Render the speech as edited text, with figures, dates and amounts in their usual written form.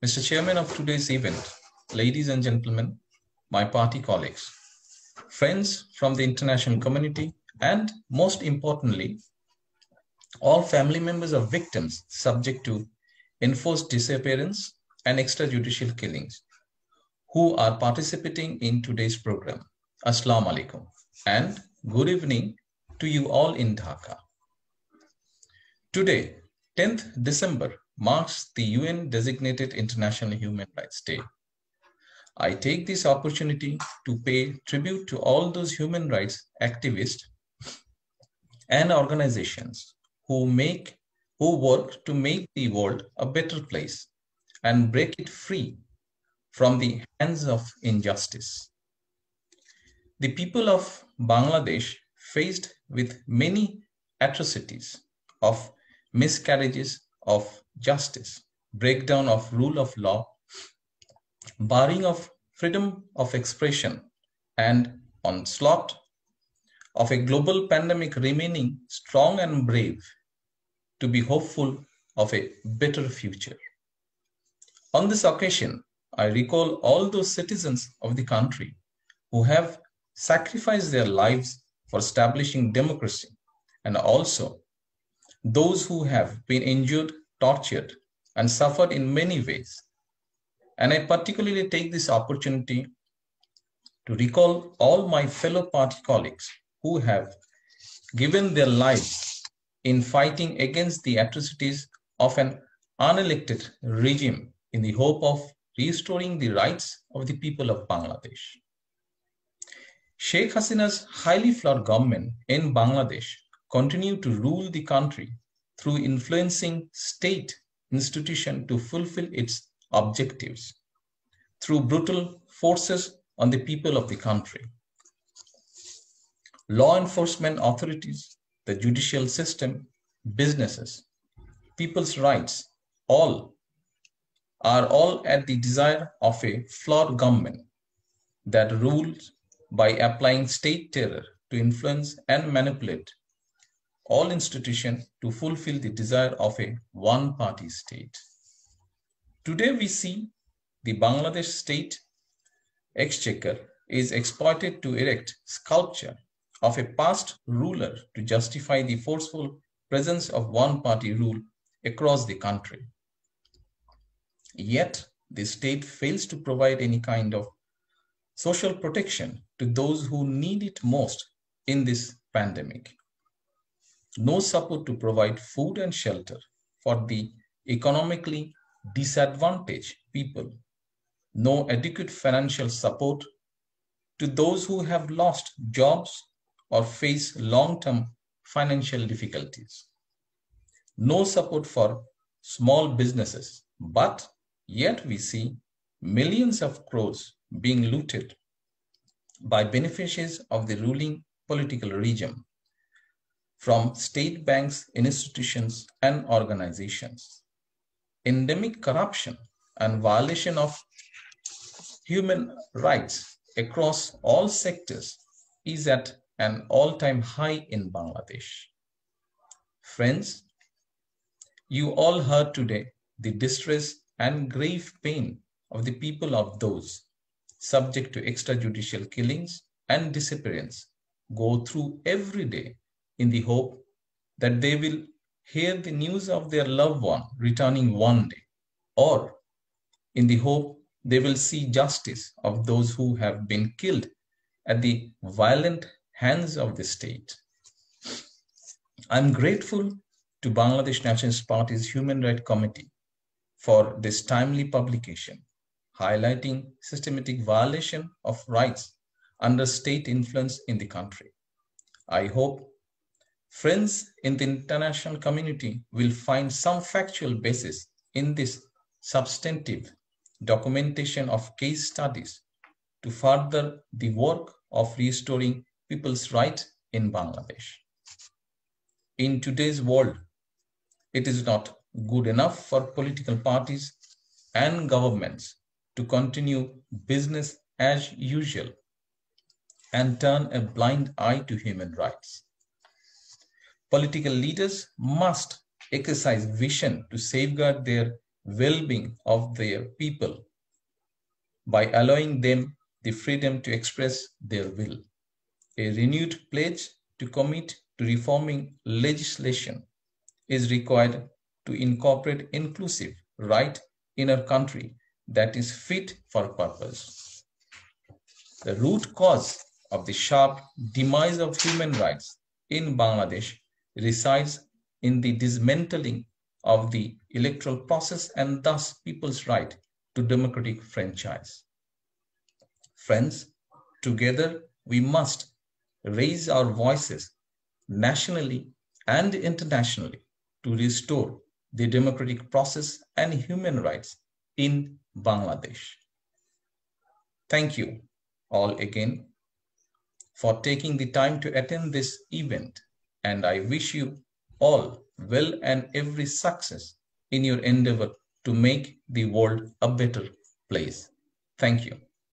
Mr. Chairman of today's event, ladies and gentlemen, my party colleagues, friends from the international community, and most importantly, all family members of victims subject to enforced disappearance and extrajudicial killings who are participating in today's program. Assalamu alaikum and good evening to you all in Dhaka. Today, 10th December, marks the UN designated International Human Rights Day. I take this opportunity to pay tribute to all those human rights activists and organizations who work to make the world a better place and break it free from the hands of injustice. The people of Bangladesh faced with many atrocities of miscarriages of justice, breakdown of rule of law, barring of freedom of expression, and onslaught of a global pandemic, remaining strong and brave to be hopeful of a better future. On this occasion, I recall all those citizens of the country who have sacrificed their lives for establishing democracy, and also those who have been injured, tortured, and suffered in many ways. And I particularly take this opportunity to recall all my fellow party colleagues who have given their lives in fighting against the atrocities of an unelected regime in the hope of restoring the rights of the people of Bangladesh. Sheikh Hasina's highly flawed government in Bangladesh continue to rule the country through influencing state institutions to fulfill its objectives, through brutal forces on the people of the country. Law enforcement authorities, the judicial system, businesses, people's rights, all at the desire of a flawed government that rules by applying state terror to influence and manipulate all institutions to fulfill the desire of a one-party state. Today we see the Bangladesh state exchequer is exploited to erect sculpture of a past ruler to justify the forceful presence of one-party rule across the country. Yet the state fails to provide any kind of social protection to those who need it most in this pandemic. No support to provide food and shelter for the economically disadvantaged people. No adequate financial support to those who have lost jobs or face long-term financial difficulties. No support for small businesses, but yet we see millions of crores being looted by beneficiaries of the ruling political regime from state banks, institutions, and organizations. Endemic corruption and violation of human rights across all sectors is at an all-time high in Bangladesh. Friends, you all heard today the distress and grave pain of the people of those subject to extrajudicial killings and disappearance go through every day in the hope that they will hear the news of their loved one returning one day, or in the hope they will see justice of those who have been killed at the violent hands of the state. I'm grateful to Bangladesh Nationalist Party's Human Rights Committee for this timely publication, highlighting systematic violation of rights under state influence in the country. I hope friends in the international community will find some factual basis in this substantive documentation of case studies to further the work of restoring people's rights in Bangladesh. In today's world, it is not good enough for political parties and governments to continue business as usual and turn a blind eye to human rights. Political leaders must exercise vision to safeguard their well-being of their people by allowing them the freedom to express their will. A renewed pledge to commit to reforming legislation is required to incorporate inclusive right in a country that is fit for purpose. The root cause of the sharp demise of human rights in Bangladesh resides in the dismantling of the electoral process and thus people's right to democratic franchise. Friends, together we must raise our voices nationally and internationally to restore the democratic process and human rights in Bangladesh. Thank you all again for taking the time to attend this event, and I wish you all well and every success in your endeavor to make the world a better place. Thank you.